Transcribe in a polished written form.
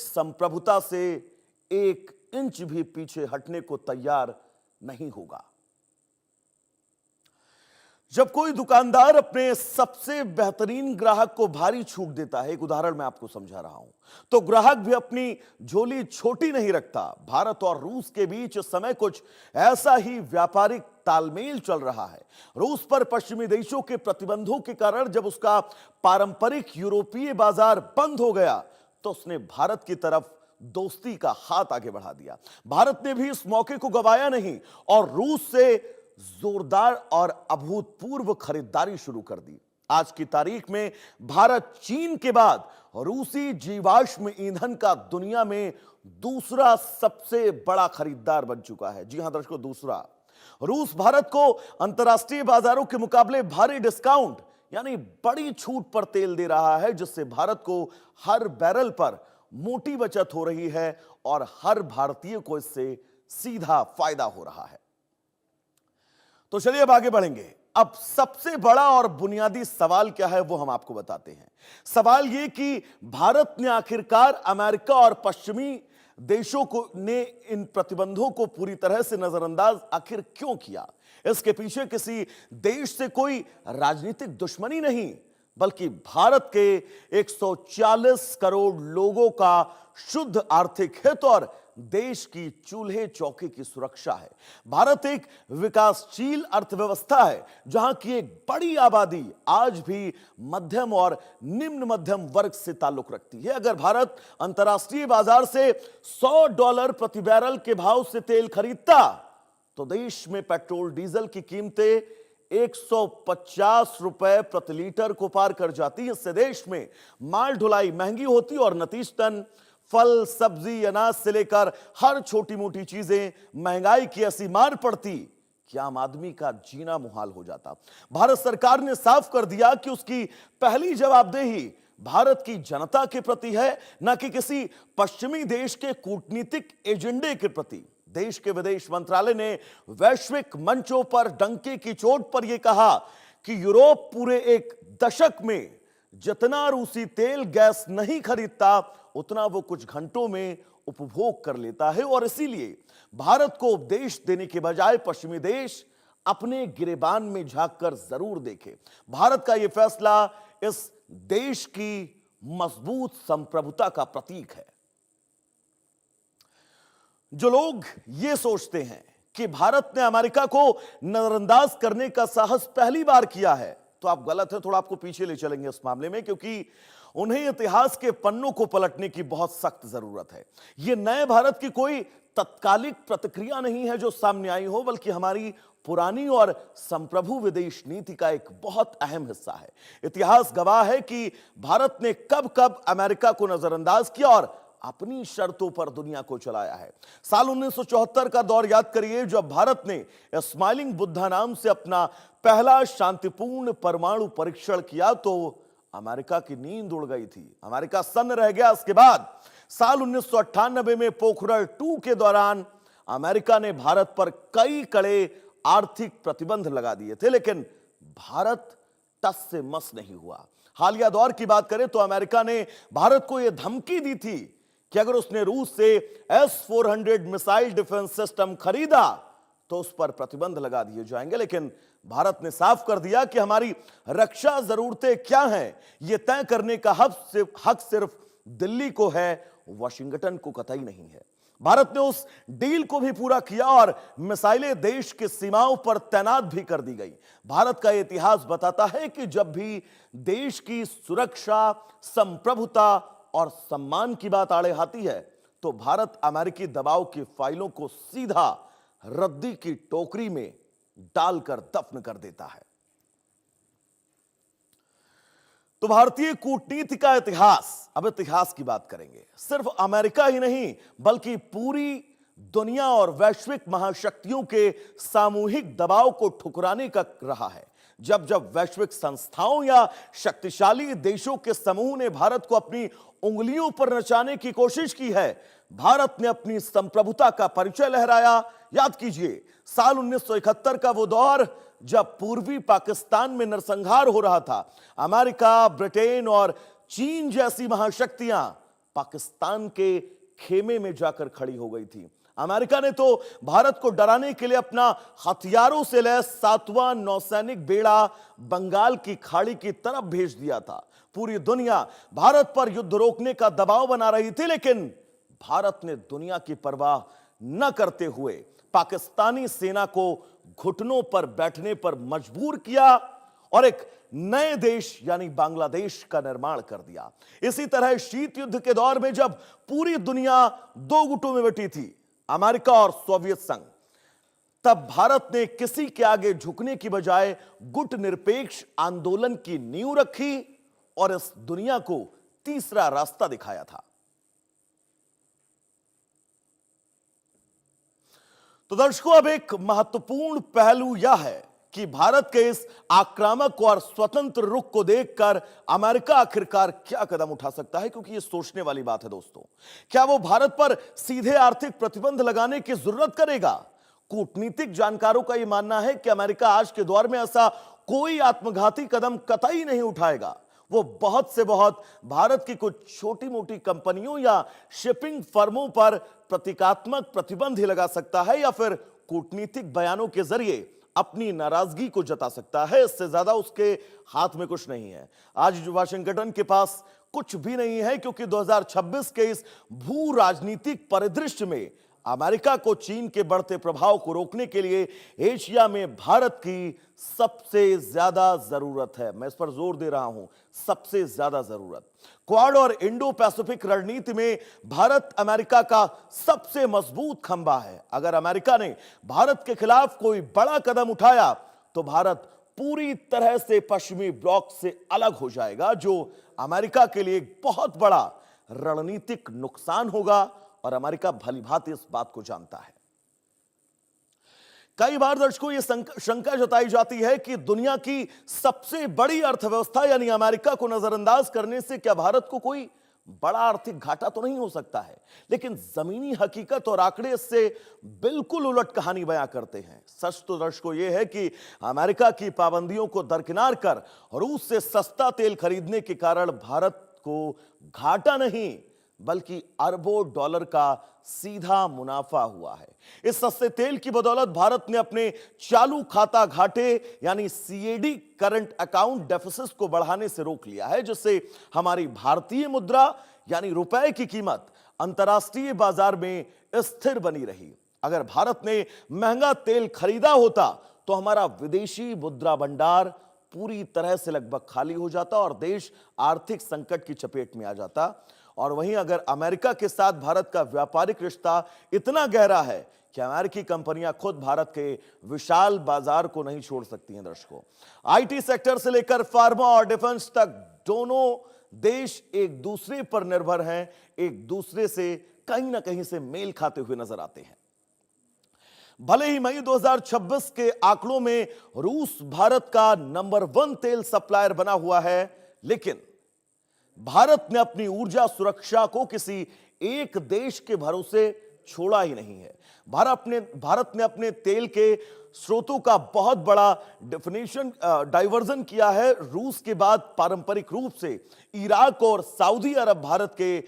संप्रभुता से एक इंच भी पीछे हटने को तैयार नहीं होगा। जब कोई दुकानदार अपने सबसे बेहतरीन ग्राहक को भारी छूट देता है, एक उदाहरण मैं आपको समझा रहा हूं, तो ग्राहक भी अपनी झोली छोटी नहीं रखता। भारत और रूस के बीच इस समय कुछ ऐसा ही व्यापारिक तालमेल चल रहा है। रूस पर पश्चिमी देशों के प्रतिबंधों के कारण जब उसका पारंपरिक यूरोपीय बाजार बंद हो गया, तो उसने भारत की तरफ दोस्ती का हाथ आगे बढ़ा दिया। भारत ने भी इस मौके को गवाया नहीं और रूस से जोरदार और अभूतपूर्व खरीदारी शुरू कर दी। आज की तारीख में भारत चीन के बाद रूसी जीवाश्म ईंधन का दुनिया में दूसरा सबसे बड़ा खरीदार बन चुका है। जी हां दर्शकों, दूसरा। रूस भारत को अंतर्राष्ट्रीय बाजारों के मुकाबले भारी डिस्काउंट यानी बड़ी छूट पर तेल दे रहा है, जिससे भारत को हर बैरल पर मोटी बचत हो रही है और हर भारतीय को इससे सीधा फायदा हो रहा है। तो चलिए अब आगे बढ़ेंगे। अब सबसे बड़ा और बुनियादी सवाल क्या है वो हम आपको बताते हैं। सवाल यह कि भारत ने आखिरकार अमेरिका और पश्चिमी देशों को ने इन प्रतिबंधों को पूरी तरह से नजरअंदाज आखिर क्यों किया। इसके पीछे किसी देश से कोई राजनीतिक दुश्मनी नहीं, बल्कि भारत के 140 करोड़ लोगों का शुद्ध आर्थिक हित और देश की चूल्हे चौके की सुरक्षा है। भारत एक विकासशील अर्थव्यवस्था है, जहां की एक बड़ी आबादी आज भी मध्यम और निम्न मध्यम वर्ग से ताल्लुक रखती है। अगर भारत अंतर्राष्ट्रीय बाजार से $100 प्रति बैरल के भाव से तेल खरीदता, तो देश में पेट्रोल डीजल की कीमतें 150 रुपए प्रति लीटर को पार कर जाती। इससे देश में माल ढुलाई महंगी होती और नतीजतन फल, सब्जी, अनाज से लेकर हर छोटी मोटी चीजें महंगाई की ऐसी मार पड़ती कि आम आदमी का जीना मुहाल हो जाता। भारत सरकार ने साफ कर दिया कि उसकी पहली जवाबदेही भारत की जनता के प्रति है, न कि किसी पश्चिमी देश के कूटनीतिक एजेंडे के प्रति। देश के विदेश मंत्रालय ने वैश्विक मंचों पर डंके की चोट पर यह कहा कि यूरोप पूरे एक दशक में जितना रूसी तेल गैस नहीं खरीदता, उतना वो कुछ घंटों में उपभोग कर लेता है और इसीलिए भारत को उपदेश देने के बजाय पश्चिमी देश अपने गिरेबान में झांककर जरूर देखे। भारत का यह फैसला इस देश की मजबूत संप्रभुता का प्रतीक है। जो लोग ये सोचते हैं कि भारत ने अमेरिका को नजरअंदाज करने का साहस पहली बार किया है, तो आप गलत है। थोड़ा आपको पीछे ले चलेंगे इस मामले में, क्योंकि उन्हें इतिहास के पन्नों को पलटने की बहुत सख्त जरूरत है। यह नए भारत की कोई तत्कालिक प्रतिक्रिया नहीं है जो सामने आई हो, बल्कि हमारी पुरानी और संप्रभु विदेश नीति का एक बहुत अहम हिस्सा है। इतिहास गवाह है कि भारत ने कब कब अमेरिका को नजरअंदाज किया और अपनी शर्तों पर दुनिया को चलाया है। साल 1974 का दौर याद करिए, जब भारत ने स्माइलिंग बुद्धा नाम से अपना पहला शांतिपूर्ण परमाणु परीक्षण किया, तो अमेरिका की नींद उड़ गई थी। अमेरिका सन्न रह गया। इसके बाद साल 1998 में पोखरण 2 के दौरान अमेरिका ने भारत पर कई कड़े आर्थिक प्रतिबंध लगा दिए थे, लेकिन भारत टस से मस नहीं हुआ। हालिया दौर की बात करें तो अमेरिका ने भारत को यह धमकी दी थी कि अगर उसने रूस से S-400 मिसाइल डिफेंस सिस्टम खरीदा तो उस पर प्रतिबंध लगा दिए जाएंगे। लेकिन भारत ने साफ कर दिया कि हमारी रक्षा जरूरतें क्या हैं, यह तय करने का हक सिर्फ दिल्ली को है, वाशिंगटन को कतई नहीं है। भारत ने उस डील को भी पूरा किया और मिसाइलें देश की सीमाओं पर तैनात भी कर दी गई। भारत का इतिहास बताता है कि जब भी देश की सुरक्षा, संप्रभुता और सम्मान की बात आड़े आती है, तो भारत अमेरिकी दबाव की फाइलों को सीधा रद्दी की टोकरी में डालकर दफन कर देता है। तो भारतीय कूटनीति का इतिहास, अब इतिहास की बात करेंगे। सिर्फ अमेरिका ही नहीं, बल्कि पूरी दुनिया और वैश्विक महाशक्तियों के सामूहिक दबाव को ठुकराने का रहा है। जब जब वैश्विक संस्थाओं या शक्तिशाली देशों के समूह ने भारत को अपनी उंगलियों पर नचाने की कोशिश की है, भारत ने अपनी संप्रभुता का परिचय लहराया। याद कीजिए साल 1971 का वो दौर, जब पूर्वी पाकिस्तान में नरसंहार हो रहा था। अमेरिका, ब्रिटेन और चीन जैसी महाशक्तियां पाकिस्तान के खेमे में जाकर खड़ी हो गई थी। अमेरिका ने तो भारत को डराने के लिए अपना हथियारों से लैस 7वां नौसैनिक बेड़ा बंगाल की खाड़ी की तरफ भेज दिया था। पूरी दुनिया भारत पर युद्ध रोकने का दबाव बना रही थी, लेकिन भारत ने दुनिया की परवाह न करते हुए पाकिस्तानी सेना को घुटनों पर बैठने पर मजबूर किया और एक नए देश यानी बांग्लादेश का निर्माण कर दिया। इसी तरह शीत युद्ध के दौर में जब पूरी दुनिया दो गुटों में बटी थी, अमेरिका और सोवियत संघ, तब भारत ने किसी के आगे झुकने की बजाय गुट निरपेक्ष आंदोलन की नींव रखी और इस दुनिया को तीसरा रास्ता दिखाया था। तो दर्शकों, अब एक महत्वपूर्ण पहलू यह है कि भारत के इस आक्रामक और स्वतंत्र रुख को देखकर अमेरिका आखिरकार क्या कदम उठा सकता है, क्योंकि यह सोचने वाली बात है दोस्तों। क्या वो भारत पर सीधे आर्थिक प्रतिबंध लगाने की जरूरत करेगा? कूटनीतिक जानकारों का यह मानना है कि अमेरिका आज के दौर में ऐसा कोई आत्मघाती कदम कतई नहीं उठाएगा। वो बहुत से बहुत भारत की कुछ छोटी मोटी कंपनियों या शिपिंग फर्मों पर प्रतीकात्मक प्रतिबंध ही लगा सकता है या फिर कूटनीतिक बयानों के जरिए अपनी नाराजगी को जता सकता है। इससे ज्यादा उसके हाथ में कुछ नहीं है। आज वाशिंगटन के पास कुछ भी नहीं है, क्योंकि 2026 के इस भू राजनीतिक परिदृश्य में अमेरिका को चीन के बढ़ते प्रभाव को रोकने के लिए एशिया में भारत की सबसे ज्यादा जरूरत है। मैं इस पर जोर दे रहा हूं, सबसे ज्यादा जरूरत। क्वाड और इंडो पैसिफिक रणनीति में भारत अमेरिका का सबसे मजबूत खंभा है। अगर अमेरिका ने भारत के खिलाफ कोई बड़ा कदम उठाया तो भारत पूरी तरह से पश्चिमी ब्लॉक से अलग हो जाएगा, जो अमेरिका के लिए एक बहुत बड़ा रणनीतिक नुकसान होगा और अमेरिका भलीभांति इस बात को जानता है। कई बार दर्शकों ये शंका जताई जाती है कि दुनिया की सबसे बड़ी अर्थव्यवस्था यानी अमेरिका को नजरअंदाज करने से क्या भारत को कोई बड़ा आर्थिक घाटा तो नहीं हो सकता है। लेकिन जमीनी हकीकत और आंकड़े इससे बिल्कुल उलट कहानी बयां करते हैं। सच तो दर्शकों यह है कि अमेरिका की पाबंदियों को दरकिनार कर रूस से सस्ता तेल खरीदने के कारण भारत को घाटा नहीं बल्कि अरबों डॉलर का सीधा मुनाफा हुआ है। इस सस्ते तेल की बदौलत भारत ने अपने चालू खाता घाटे यानी सीएडी करंट अकाउंट डेफिसिट को बढ़ाने से रोक लिया है, जिससे हमारी भारतीय मुद्रा यानी रुपए की कीमत अंतर्राष्ट्रीय बाजार में स्थिर बनी रही। अगर भारत ने महंगा तेल खरीदा होता तो हमारा विदेशी मुद्रा भंडार पूरी तरह से लगभग खाली हो जाता और देश आर्थिक संकट की चपेट में आ जाता। और वहीं अगर अमेरिका के साथ भारत का व्यापारिक रिश्ता इतना गहरा है कि अमेरिकी कंपनियां खुद भारत के विशाल बाजार को नहीं छोड़ सकती हैं। दर्शकों, आईटी सेक्टर से लेकर फार्मा और डिफेंस तक दोनों देश एक दूसरे पर निर्भर हैं, एक दूसरे से कहीं ना कहीं से मेल खाते हुए नजर आते हैं। भले ही मई 2026 के आंकड़ों में रूस भारत का नंबर 1 तेल सप्लायर बना हुआ है, लेकिन भारत ने अपनी ऊर्जा सुरक्षा को किसी एक देश के भरोसे छोड़ा ही नहीं है। भारत ने अपने तेल के स्रोतों का बहुत बड़ा डाइवर्जन किया है। रूस के बाद पारंपरिक रूप से इराक और सऊदी अरब भारत के